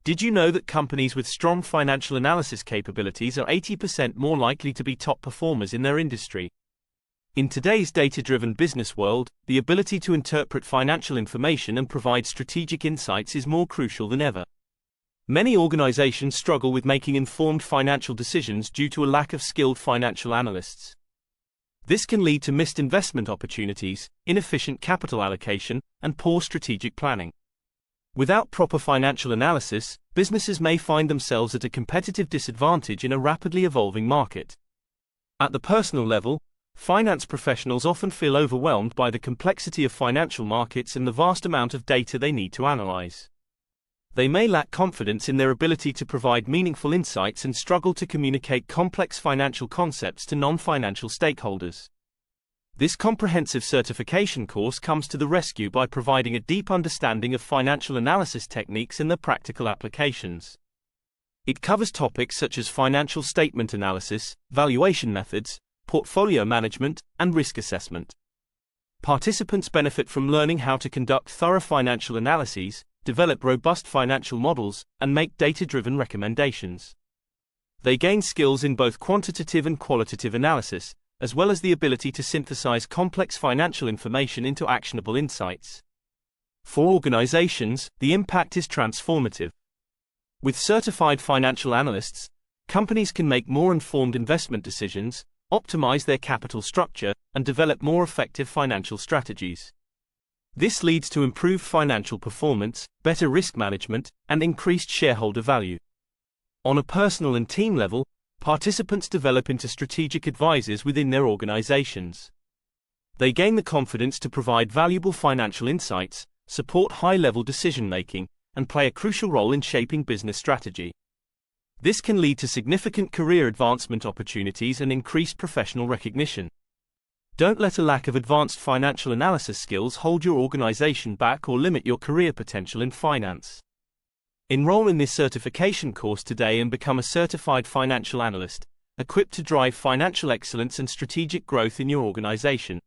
Did you know that companies with strong financial analysis capabilities are 80% more likely to be top performers in their industry? In today's data-driven business world, the ability to interpret financial information and provide strategic insights is more crucial than ever. Many organizations struggle with making informed financial decisions due to a lack of skilled financial analysts. This can lead to missed investment opportunities, inefficient capital allocation, and poor strategic planning. Without proper financial analysis, businesses may find themselves at a competitive disadvantage in a rapidly evolving market. At the personal level, finance professionals often feel overwhelmed by the complexity of financial markets and the vast amount of data they need to analyze. They may lack confidence in their ability to provide meaningful insights and struggle to communicate complex financial concepts to non-financial stakeholders. This comprehensive certification course comes to the rescue by providing a deep understanding of financial analysis techniques and their practical applications. It covers topics such as financial statement analysis, valuation methods, portfolio management, and risk assessment. Participants benefit from learning how to conduct thorough financial analyses, develop robust financial models, and make data-driven recommendations. They gain skills in both quantitative and qualitative analysis, as well as the ability to synthesize complex financial information into actionable insights. For organizations, the impact is transformative. With certified financial analysts, companies can make more informed investment decisions, optimize their capital structure, and develop more effective financial strategies. This leads to improved financial performance, better risk management, and increased shareholder value. On a personal and team level, participants develop into strategic advisors within their organizations. They gain the confidence to provide valuable financial insights, support high-level decision-making, and play a crucial role in shaping business strategy. This can lead to significant career advancement opportunities and increased professional recognition. Don't let a lack of advanced financial analysis skills hold your organization back or limit your career potential in finance. Enroll in this certification course today and become a certified financial analyst, equipped to drive financial excellence and strategic growth in your organization.